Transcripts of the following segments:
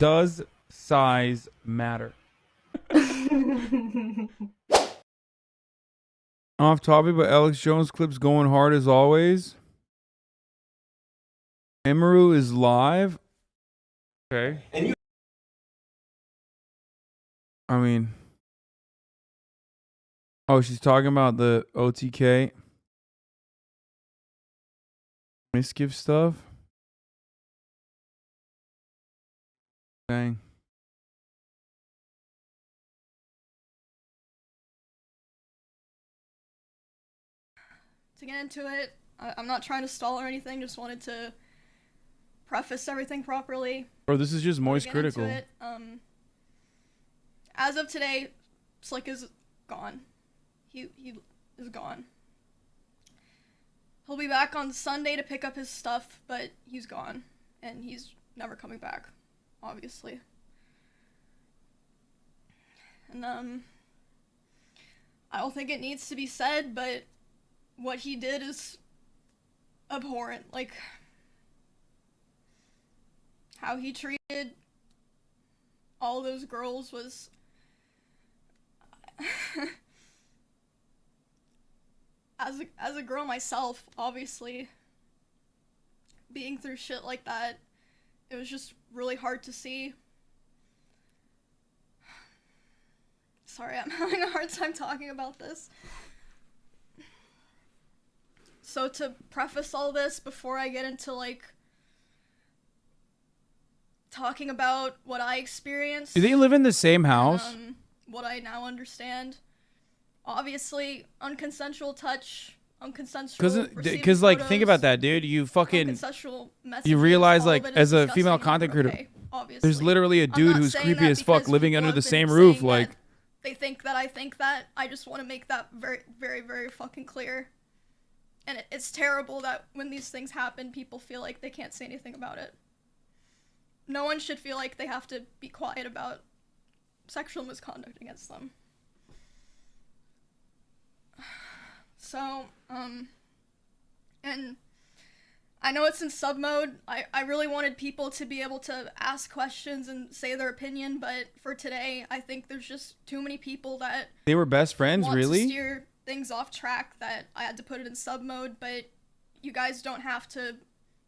Does size matter? Off topic, but Alex Jones clips going hard as always. Emiru is live. Okay. I mean, oh, she's talking about the OTK MIXKIF stuff. Dang. To get into it, I'm not trying to stall or anything, just wanted to preface everything properly. Bro, this is just Moist Critical. It, as of today, Slick is gone. He is gone. He'll be back on Sunday to pick up his stuff, but he's gone. And he's never coming back, obviously. And, I don't think it needs to be said, but what he did is abhorrent. Like, how he treated all those girls was as a girl myself, obviously, being through shit like that, it was just really hard to see. Sorry, I'm having a hard time talking about this. So to preface all this, before I get into, like, talking about what I experienced. Do they live in the same house? What I now understand. Obviously, unconsensual touch, unconsensual Because like, think about that, dude. You fucking, you realize, like, as a female content creator, okay, there's literally a dude who's creepy as fuck living under the same roof, like. They think that I think that. I just want to make that very, very, very fucking clear. And it's terrible that when these things happen, people feel like they can't say anything about it. No one should feel like they have to be quiet about sexual misconduct against them. So, and I know it's in sub mode. I really wanted people to be able to ask questions and say their opinion, but for today, I think there's just too many people that they were best friends, want really? To steer things off track that I had to put it in sub mode, but you guys don't have to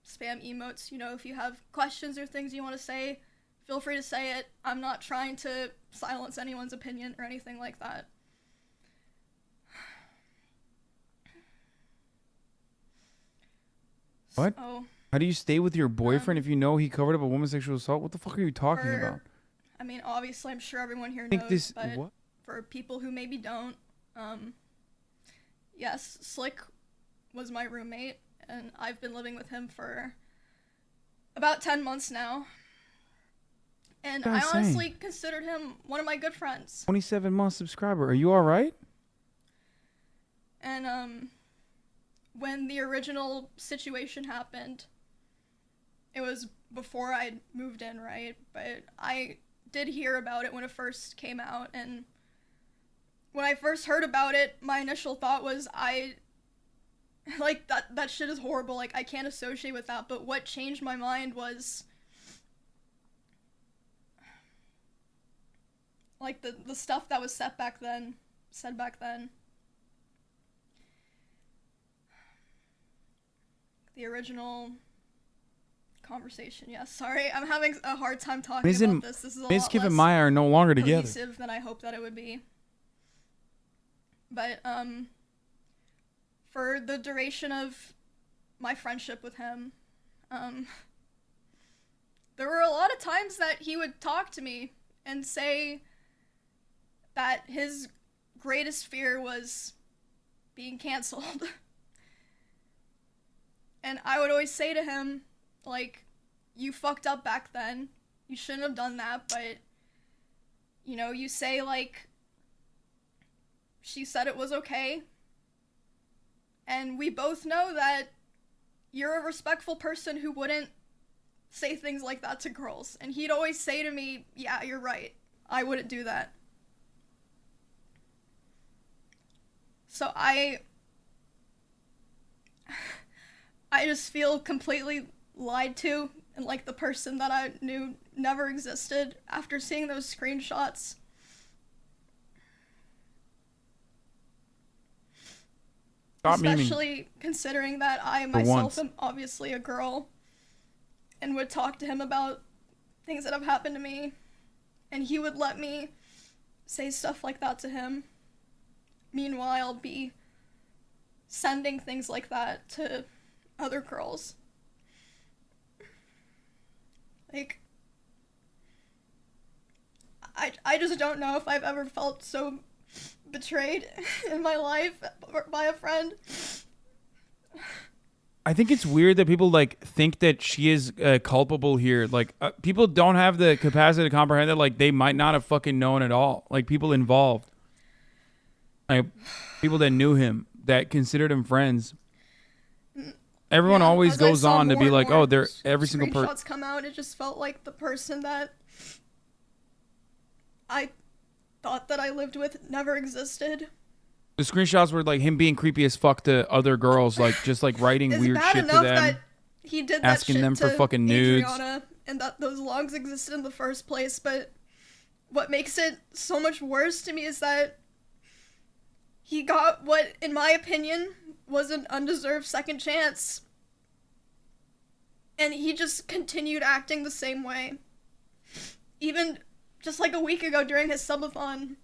spam emotes. You know, if you have questions or things you want to say, feel free to say it. I'm not trying to silence anyone's opinion or anything like that. What? So, how do you stay with your boyfriend if you know he covered up a woman's sexual assault? What the fuck are you talking about? I mean, obviously, I'm sure everyone here knows, but what? For people who maybe don't, yes, Slick was my roommate, and I've been living with him for about 10 months now. And I honestly considered him one of my good friends. 27-month subscriber. Are you alright? And, when the original situation happened, it was before I moved in, right? But I did hear about it when it first came out, and when I first heard about it, my initial thought was like, that shit is horrible, like, I can't associate with that, but what changed my mind was, like, the stuff that was said back then. The original conversation, yes. Sorry, I'm having a hard time talking about this. This is a lot less MIXKIF and Maya are no longer together than I hoped that it would be. But, for the duration of my friendship with him, there were a lot of times that he would talk to me and say that his greatest fear was being canceled. And I would always say to him, like, you fucked up back then. You shouldn't have done that, but, you know, you say, like, she said it was okay. And we both know that you're a respectful person who wouldn't say things like that to girls. And he'd always say to me, yeah, you're right. I wouldn't do that. So I just feel completely lied to, and like the person that I knew never existed after seeing those screenshots. Especially considering that I myself am obviously a girl and would talk to him about things that have happened to me, and he would let me say stuff like that to him. Meanwhile, I'll be sending things like that to other girls. Like, I just don't know if I've ever felt so betrayed in my life by a friend. I think it's weird that people like think that she is culpable here. Like people don't have the capacity to comprehend that like they might not have fucking known at all. Like people involved, like people that knew him, that considered him friends. Everyone always goes on to be like, oh, they're every single person. Screenshots come out. It just felt like the person that I thought that I lived with never existed. The screenshots were like him being creepy as fuck to other girls, like just like writing weird shit to them. That he did that asking shit them for to fucking nudes. Adriana, and that those logs existed in the first place. But what makes it so much worse to me is that he got what, in my opinion, was an undeserved second chance. And he just continued acting the same way. Even just like a week ago during his subathon.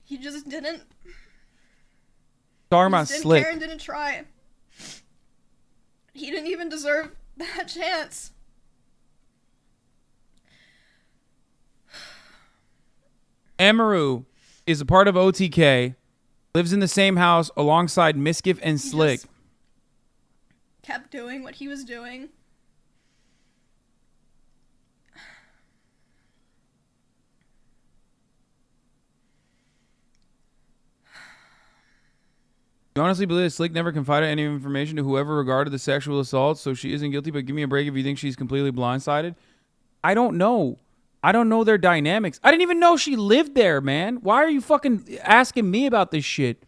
He just didn't. Talking about Slick. Didn't care and didn't try. He didn't even deserve that chance. Emiru is a part of OTK, lives in the same house alongside MIXKIF and Slick. He just kept doing what he was doing. You honestly believe that Slick never confided any information to whoever regarded the sexual assault, so she isn't guilty, but give me a break if you think she's completely blindsided? I don't know. I don't know their dynamics. I didn't even know she lived there, man. Why are you fucking asking me about this shit?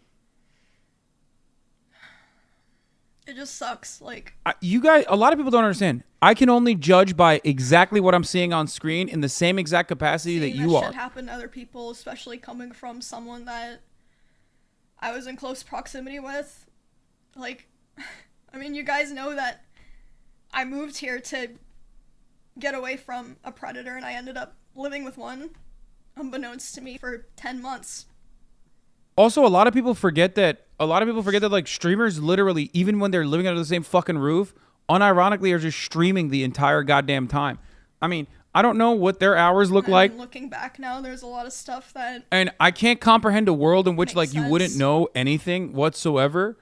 It just sucks. Like, you guys, a lot of people don't understand. I can only judge by exactly what I'm seeing on screen in the same exact capacity that you are. Shit happen to other people, especially coming from someone that I was in close proximity with. Like, I mean, you guys know that I moved here to get away from a predator, and I ended up living with one, unbeknownst to me, for 10 months. Also, a lot of people forget that like streamers literally, even when they're living under the same fucking roof, unironically are just streaming the entire goddamn time. I mean, I don't know what their hours look like. Looking back now, there's a lot of stuff that... And I can't comprehend a world in which like sense. You wouldn't know anything whatsoever.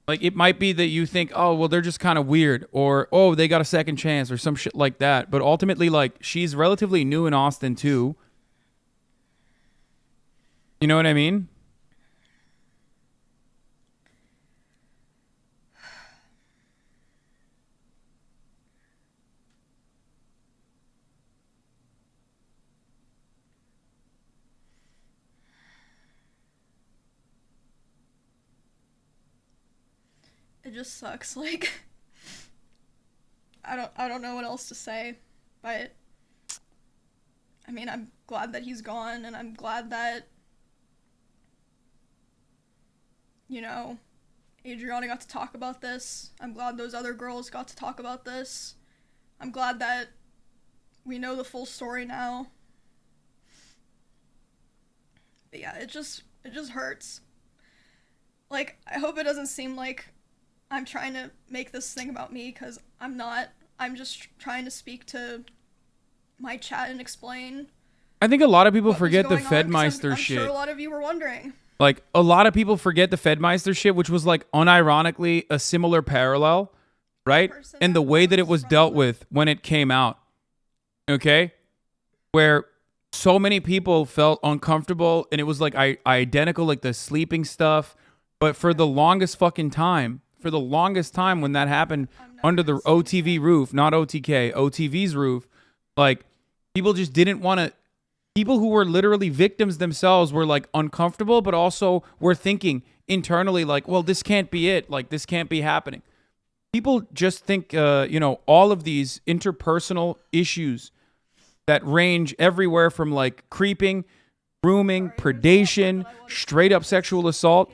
Like, it might be that you think, oh, well, they're just kind of weird, or, oh, they got a second chance, or some shit like that. But ultimately, like, she's relatively new in Austin, too. You know what I mean? It just sucks. Like, I don't know what else to say, but I mean, I'm glad that he's gone, and I'm glad that, you know, Adriana got to talk about this. I'm glad those other girls got to talk about this. I'm glad that we know the full story now. But yeah, it just hurts. Like, I hope it doesn't seem like I'm trying to make this thing about me, because I'm not. I'm just trying to speak to my chat and explain. I think a lot of people forget the Fedmeister shit. I'm sure a lot of you were wondering. Like, a lot of people forget the Fedmeister shit, which was, like, unironically a similar parallel, right? And the way that it was dealt with when it came out, okay? Where so many people felt uncomfortable, and it was, like, identical, like, the sleeping stuff. But for the longest fucking time, when that happened under the OTV roof, not OTK, OTV's roof, like, people just didn't want to... People who were literally victims themselves were, like, uncomfortable, but also were thinking internally, like, well, this can't be it. Like, this can't be happening. people just think, you know, all of these interpersonal issues that range everywhere from like creeping, grooming, predation, straight up sexual assault,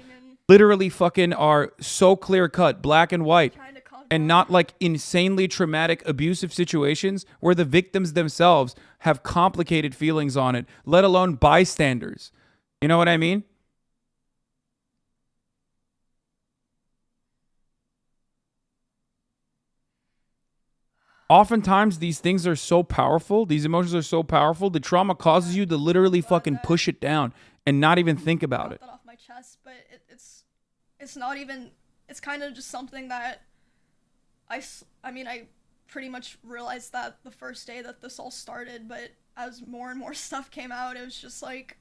literally fucking are so clear cut, black and white, and not like insanely traumatic, abusive situations where the victims themselves have complicated feelings on it, let alone bystanders. You know what I mean? Oftentimes, these things are so powerful, these emotions are so powerful, the trauma causes you to literally fucking push it down and not even think about it. That off my chest, but it's not even, it's kind of just something that I mean, I pretty much realized that the first day that this all started, but as more and more stuff came out, it was just like,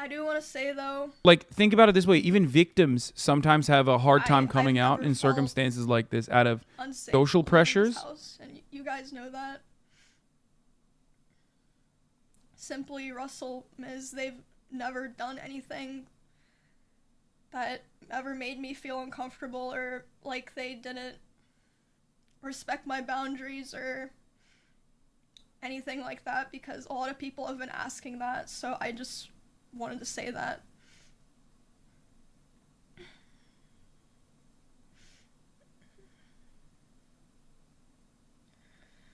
I do want to say though, Like, think about it this way. Even victims sometimes have a hard time coming I've out never in felt circumstances like this out of unsafe social living in this pressures. house, and you guys know that. Simply Russell, Ms., they've never done anything that ever made me feel uncomfortable or like they didn't respect my boundaries or anything like that, because a lot of people have been asking that, so I just wanted to say that.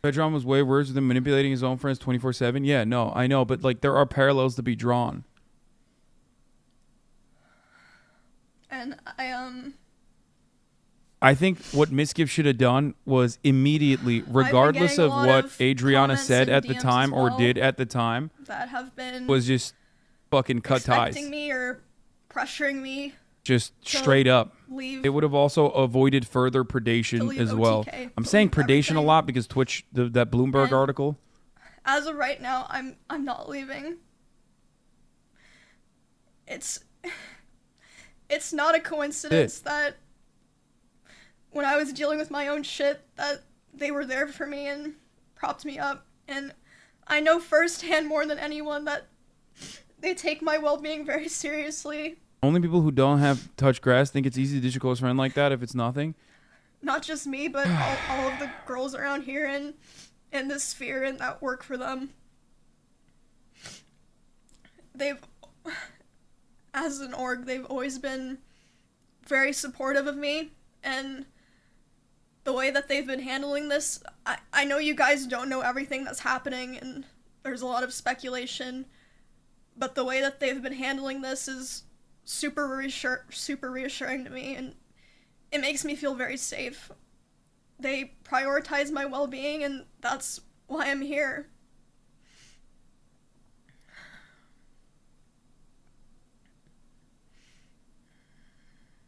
Pedron was way worse than manipulating his own friends 24/7. Yeah, no, I know, but like there are parallels to be drawn. And I think what MIXKIF should have done was immediately, regardless getting a of lot what of Adriana comments said and at the DMs time as or well did at the time, that have been was just fucking cut ties. expecting me or pressuring me Just straight up. leave. It would have also avoided further predation leave as well. OTK, I'm to saying leave predation a everything. lot because Twitch, that Bloomberg And- article. As of right now, I'm not leaving. It's not a coincidence that when I was dealing with my own shit that they were there for me and propped me up, and I know firsthand more than anyone that they take my well-being very seriously. Only people who don't have touch grass think it's easy to ditch a close friend like that if it's nothing. Not just me, but all of the girls around here and in this sphere and that work for them. They've, as an org, they've always been very supportive of me, and the way that they've been handling this, I know you guys don't know everything that's happening and there's a lot of speculation, but the way that they've been handling this is super reassuring to me, and it makes me feel very safe. They prioritize my well-being, and that's why I'm here.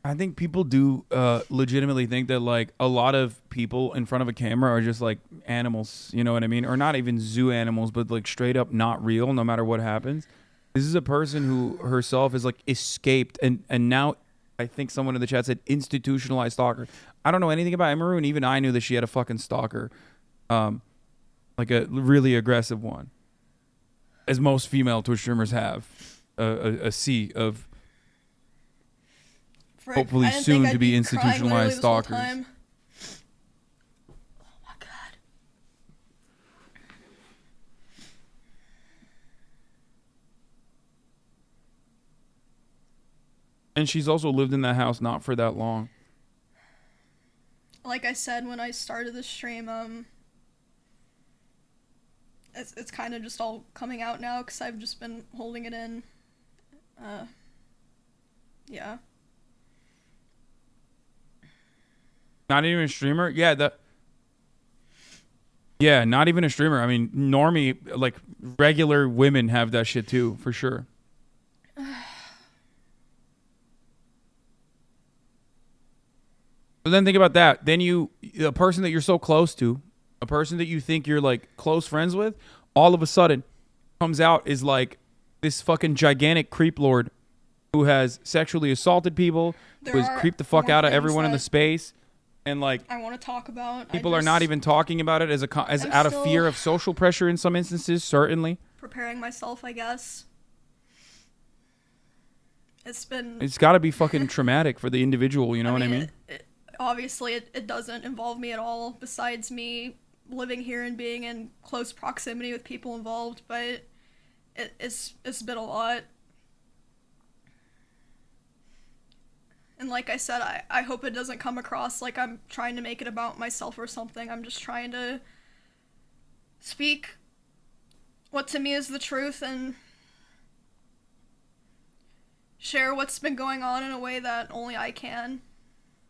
I think people do legitimately think that like a lot of people in front of a camera are just like animals, you know what I mean? Or not even zoo animals, but like straight up not real no matter what happens. This is a person who herself is like escaped and now I think someone in the chat said institutionalized stalker. I don't know anything about Emiru, and even I knew that she had a fucking stalker. Like a really aggressive one. As most female Twitch streamers have. A sea of hopefully soon to be institutionalized stalkers. Oh my god. And she's also lived in that house not for that long. Like I said when I started the stream, it's kind of just all coming out now because I've just been holding it in. Yeah. Not even a streamer? Yeah, yeah, not even a streamer. I mean, normie, like regular women have that shit too, for sure. So then think about that. Then a person that you're so close to, a person that you think you're like close friends with, all of a sudden comes out is like this fucking gigantic creep lord who has sexually assaulted people, There who has are creeped the fuck more out of things everyone in the that space, and like I want to talk about. people are not even talking about it as I'm out of still fear of social pressure in some instances. Certainly, preparing myself, I guess. it's got to be fucking traumatic for the individual. You know what I mean? Obviously, it doesn't involve me at all. Besides me living here and being in close proximity with people involved, but it's been a lot. And like I said, I hope it doesn't come across like I'm trying to make it about myself or something. I'm just trying to speak what to me is the truth and share what's been going on in a way that only I can.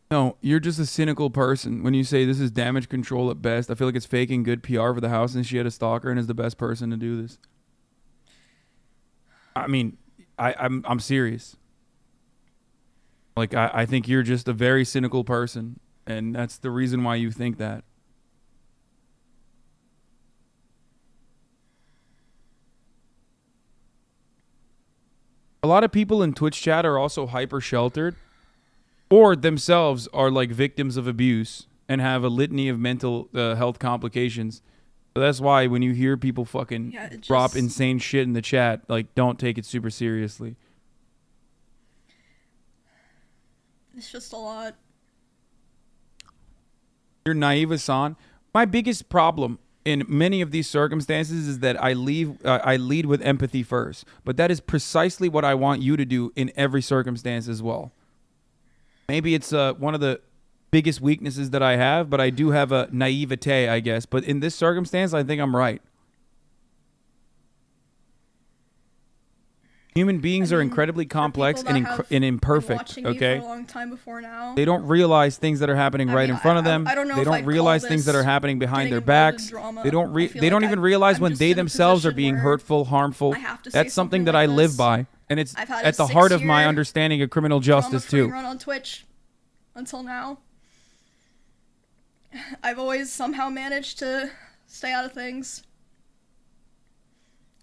No, you're just a cynical person. When you say this is damage control at best, I feel like it's faking good PR for the house, and she had a stalker and is the best person to do this. I mean, I'm serious. Like, I think you're just a very cynical person, and that's the reason why you think that. A lot of people in Twitch chat are also hyper sheltered, or themselves are like victims of abuse and have a litany of mental health complications. So that's why when you hear people fucking drop insane shit in the chat, like, don't take it super seriously. It's just a lot. You're naive, Hasan. My biggest problem in many of these circumstances is that I lead with empathy first. But that is precisely what I want you to do in every circumstance as well. Maybe it's one of the biggest weaknesses that I have, but I do have a naivete, I guess. But in this circumstance, I think I'm right. Human beings are incredibly complex and imperfect, okay? For a long time before now. They don't realize things that are happening right in front of them. I don't know they if don't I'd realize call thing that are this happening behind their getting involved in backs. drama. They don't I feel they don't like even realize I'm when just they in a themselves are position being where hurtful, harmful. I have to say That's something that like I live this. by, and it's I've had at a the heart of my 6-year understanding of criminal justice too. Drama-free run on Twitch until now. I've always somehow managed to stay out of things.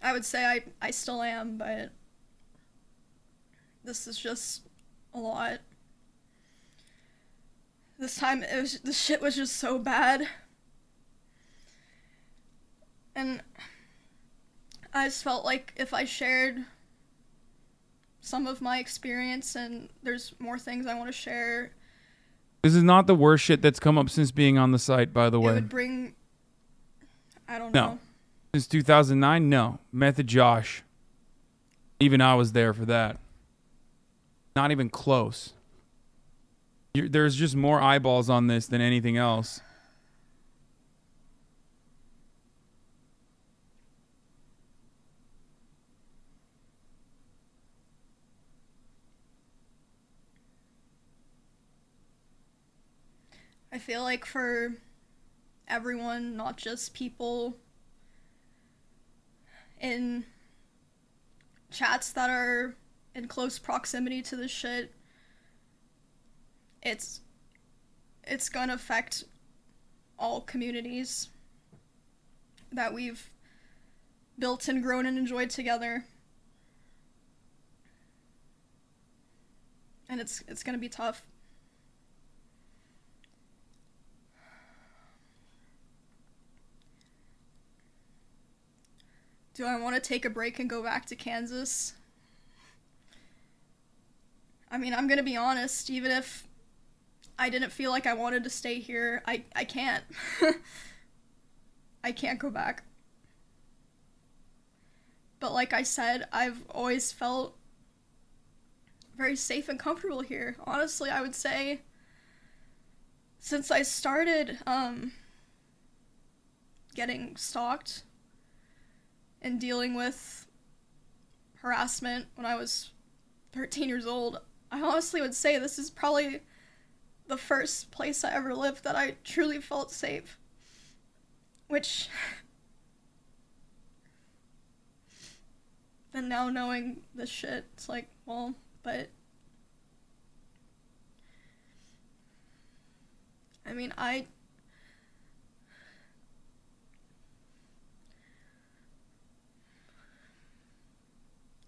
I would say I still am, but this is just a lot. This time, the shit was just so bad. And I just felt like if I shared some of my experience, and there's more things I want to share. This is not the worst shit that's come up since being on the site, by the way. It would bring, I don't know. No. Since 2009, no. Method Josh. Even I was there for that. Not even close. There's just more eyeballs on this than anything else. I feel like for everyone, not just people in chats that are in close proximity to this shit, it's gonna affect all communities that we've built and grown and enjoyed together. And it's gonna be tough. Do I want to take a break and go back to Kansas? I mean, I'm gonna be honest, even if I didn't feel like I wanted to stay here, I can't. I can't go back. But like I said, I've always felt very safe and comfortable here. Honestly, I would say since I started getting stalked and dealing with harassment when I was 13 years old, I honestly would say this is probably the first place I ever lived that I truly felt safe. Which, and now knowing this shit, it's like, well, but I mean,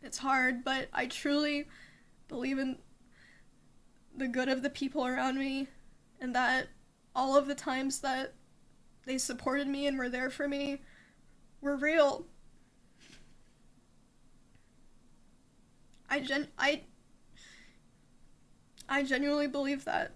it's hard, but I truly believe in the good of the people around me, and that all of the times that they supported me and were there for me were real. I genuinely believe that.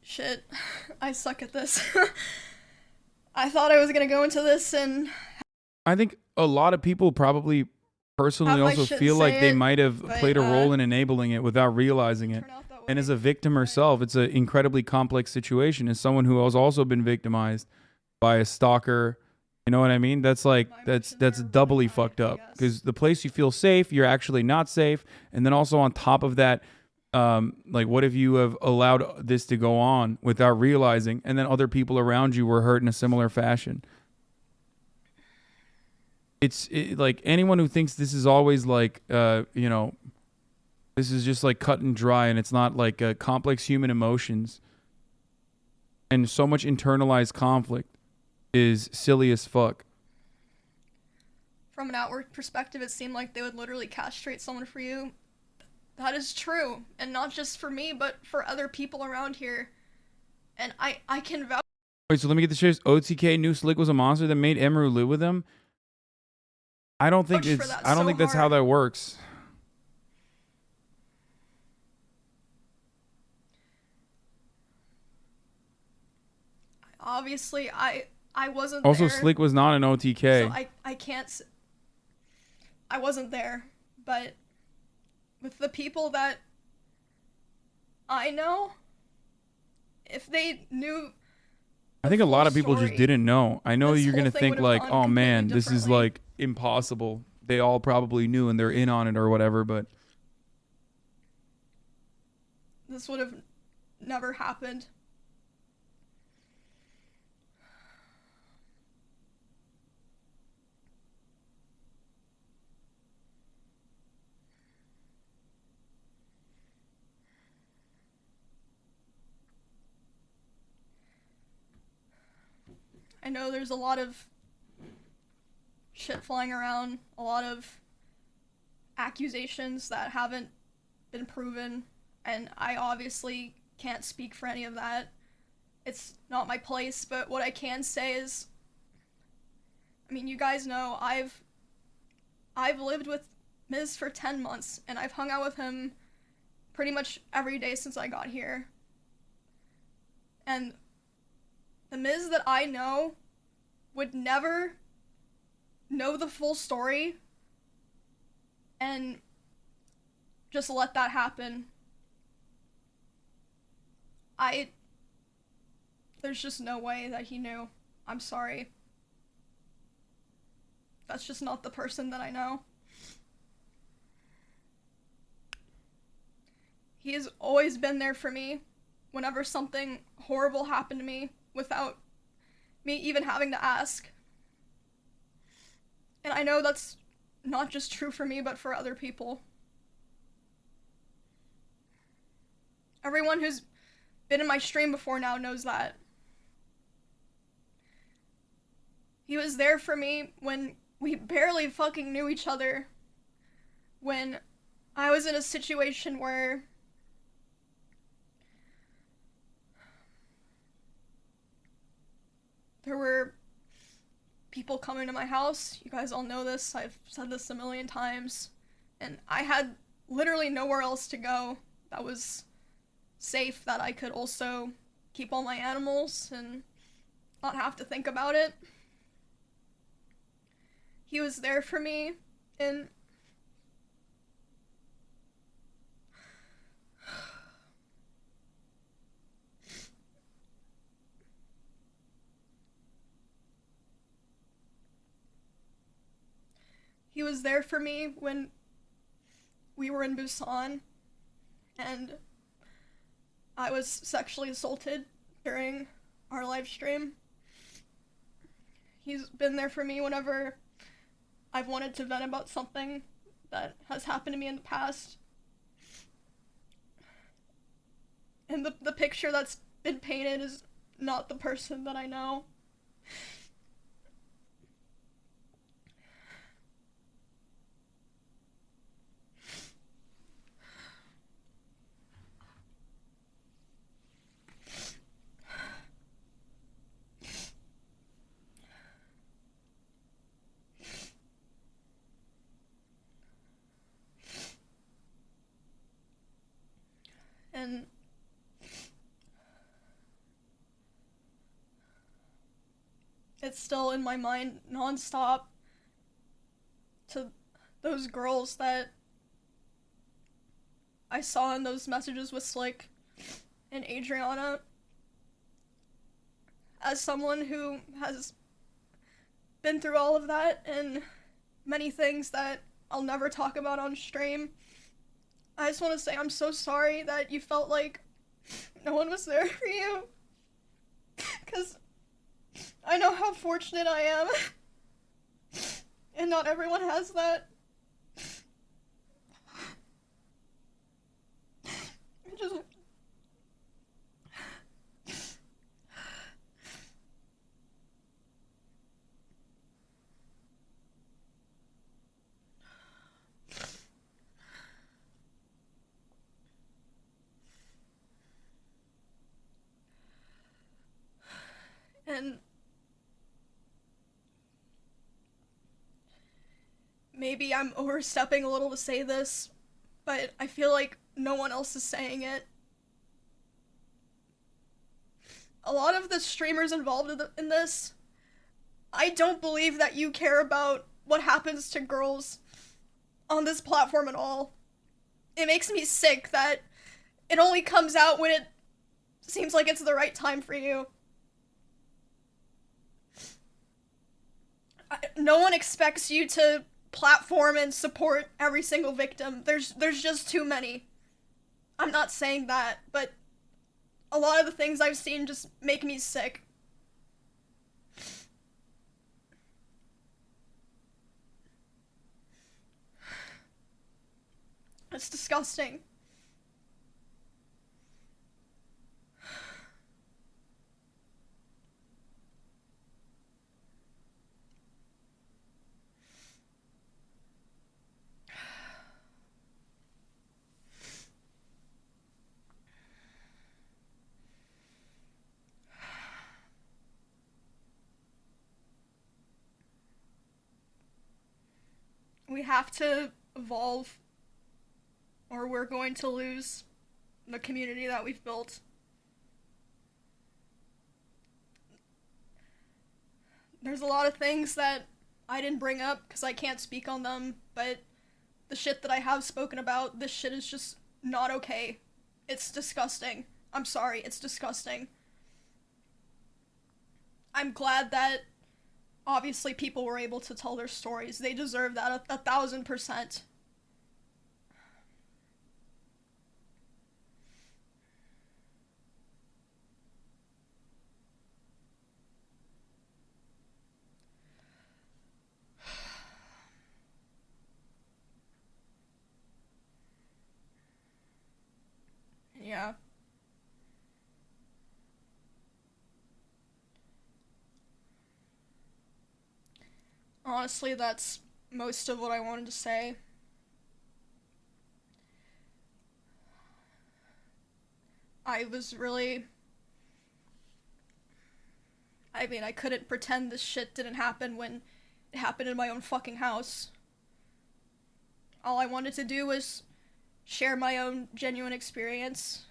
Shit, I suck at this. I thought I was gonna go into this and I think a lot of people probably personally have my also shit feel like say they it, might have but, played a role in enabling it without realizing it. turn out that And way. as a victim herself, it's an incredibly complex situation. As someone who has also been victimized by a stalker, you know what I mean? That's like My that's emotions are doubly really high, fucked I up, guess. because the place you feel safe, you're actually not safe, and then also on top of that, like what if you have allowed this to go on without realizing, and then other people around you were hurt in a similar fashion? Like anyone who thinks this is always like you know, this is just like cut and dry, and it's not like complex human emotions and so much internalized conflict is silly as fuck. From an outward perspective, it seemed like they would literally castrate someone for you. That is true, and not just for me, but for other people around here. And I can vouch. Wait, so let me get this straight. OTK knew Slick was a monster that made Emiru live with him? I don't think For it's that I don't so think that's how hard. that works. Obviously, I wasn't Also, there. Slick was not an OTK. So I can't. I wasn't there, but with the people that I know, if they knew, I think a full lot of people just story, didn't know. I know this you're whole gonna thing think would've like, gone oh man, completely this is differently. like impossible. They all probably knew and they're in on it or whatever, but this would have never happened. I know there's a lot of shit flying around, a lot of accusations that haven't been proven, and I obviously can't speak for any of that. It's not my place, but what I can say is, I mean, you guys know I've lived with Miz for 10 months, and I've hung out with him pretty much every day since I got here. And the Miz that I know would never know the full story and just let that happen. There's just no way that he knew. I'm sorry. That's just not the person that I know. He has always been there for me whenever something horrible happened to me without me even having to ask. And I know that's not just true for me, but for other people. Everyone who's been in my stream before now knows that. He was there for me when we barely fucking knew each other. When I was in a situation where there were people coming to my house. You guys all know this. I've said this a million times. And I had literally nowhere else to go that was safe, that I could also keep all my animals and not have to think about it. He was there for me in he was there for me when we were in Busan and I was sexually assaulted during our live stream. He's been there for me whenever I've wanted to vent about something that has happened to me in the past. And the picture that's been painted is not the person that I know. And it's still in my mind nonstop to those girls that I saw in those messages with Slick and Adriana. As someone who has been through all of that and many things that I'll never talk about on stream, I just want to say I'm so sorry that you felt like no one was there for you. Because I know how fortunate I am. And not everyone has that. Just... And maybe I'm overstepping a little to say this, but I feel like no one else is saying it. A lot of the streamers involved in this, I don't believe that you care about what happens to girls on this platform at all. It makes me sick that it only comes out when it seems like it's the right time for you. No one expects you to platform and support every single victim. There's just too many. I'm not saying that, but a lot of the things I've seen just make me sick. It's disgusting. We have to evolve, or we're going to lose the community that we've built. There's a lot of things that I didn't bring up because I can't speak on them, but the shit that I have spoken about, this shit is just not okay. It's disgusting. I'm sorry, it's disgusting. I'm glad that obviously people were able to tell their stories. They deserve that 1,000%. Yeah. Honestly, that's most of what I wanted to say. I mean, I couldn't pretend this shit didn't happen when it happened in my own fucking house. All I wanted to do was share my own genuine experience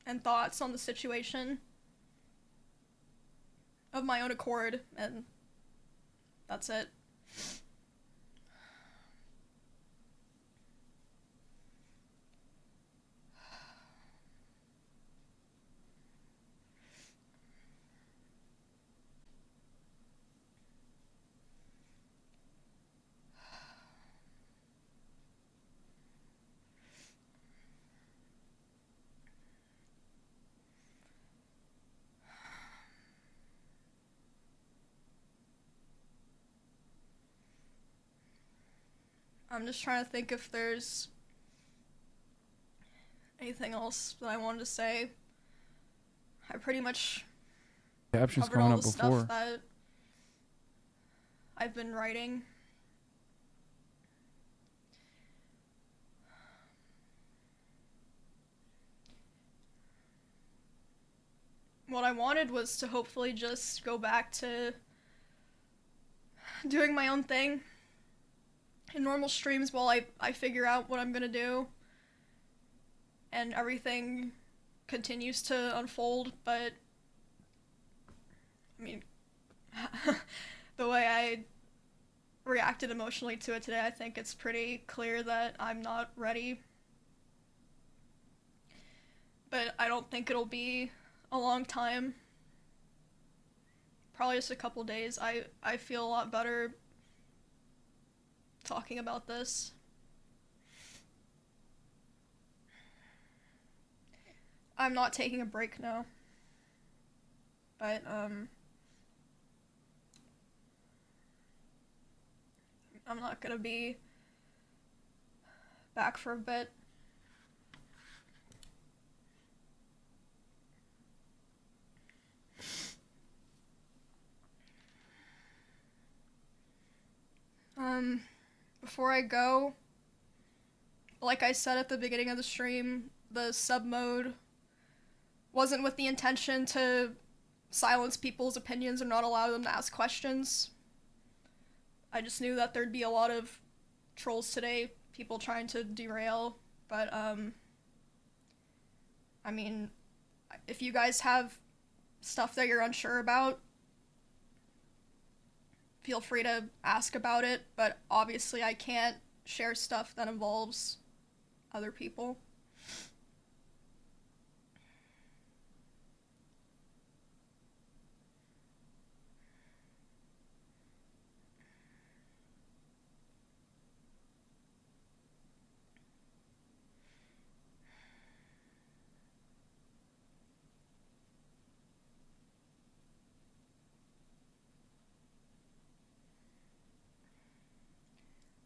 and thoughts on the situation of my own accord, and that's it. I'm just trying to think if there's anything else that I wanted to say. I pretty much Captions covered coming all up the before. stuff that I've been writing. What I wanted was to hopefully just go back to doing my own thing in normal streams while I figure out what I'm gonna do and everything continues to unfold, but I mean, the way I reacted emotionally to it today, I think it's pretty clear that I'm not ready. But I don't think it'll be a long time. Probably just a couple days. I feel a lot better talking about this. I'm not taking a break now. But, I'm not gonna be back for a bit. Before I go, like I said at the beginning of the stream, the sub mode wasn't with the intention to silence people's opinions or not allow them to ask questions. I just knew that there'd be a lot of trolls today, people trying to derail, but I mean, if you guys have stuff that you're unsure about, feel free to ask about it, but obviously I can't share stuff that involves other people.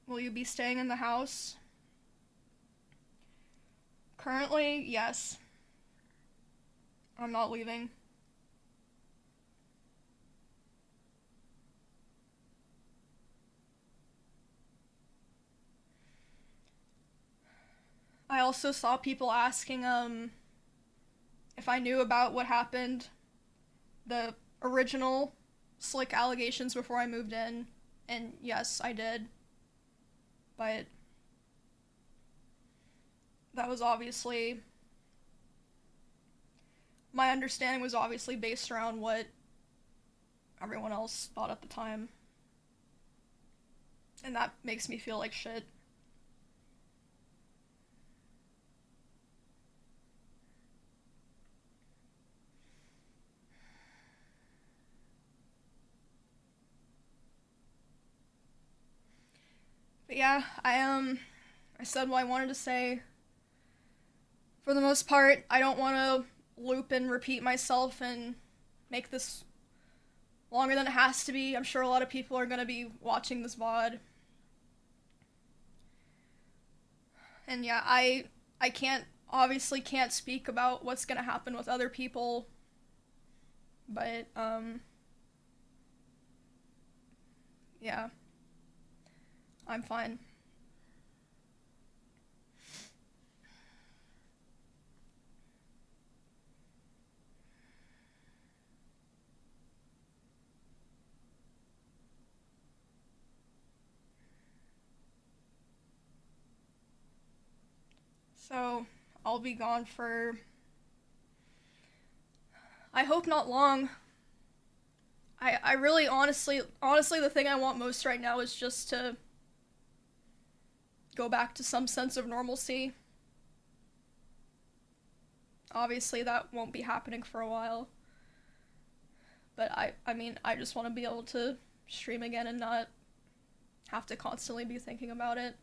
Will you be staying in the house? Currently, yes. I'm not leaving. I also saw people asking, if I knew about what happened, the original slick allegations before I moved in, and yes, I did. But that was obviously, my understanding was obviously based around what everyone else thought at the time. And that makes me feel like shit. But yeah, I said what I wanted to say. For the most part, I don't want to loop and repeat myself and make this longer than it has to be. I'm sure a lot of people are going to be watching this VOD. And yeah, I obviously can't speak about what's going to happen with other people. But, yeah. I'm fine. So, I'll be gone for, I hope not long. I really honestly, the thing I want most right now is just to go back to some sense of normalcy. Obviously that won't be happening for a while. But I mean, I just want to be able to stream again and not have to constantly be thinking about it.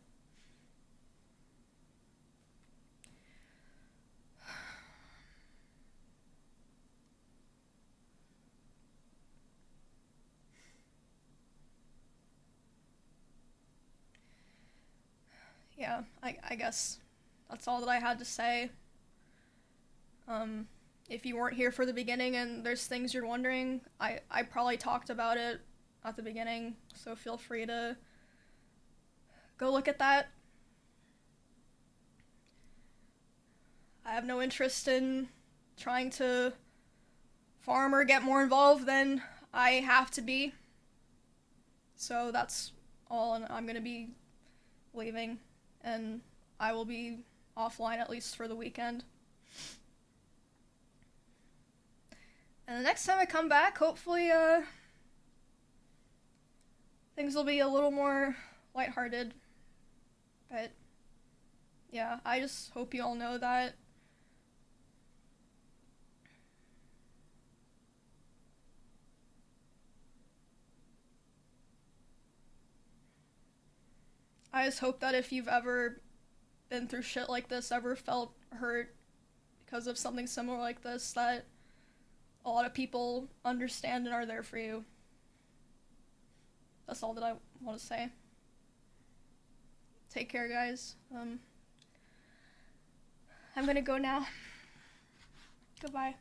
yeah, I guess that's all that I had to say. If you weren't here for the beginning and there's things you're wondering, I probably talked about it at the beginning, so feel free to go look at that. I have no interest in trying to farm or get more involved than I have to be. So that's all, and I'm gonna be leaving, and I will be offline at least for the weekend. And the next time I come back, hopefully, things will be a little more lighthearted. But, yeah, I just hope you all know that I just hope that if you've ever been through shit like this, ever felt hurt because of something similar like this, that a lot of people understand and are there for you. That's all that I want to say. Take care, guys. I'm gonna go now. Goodbye.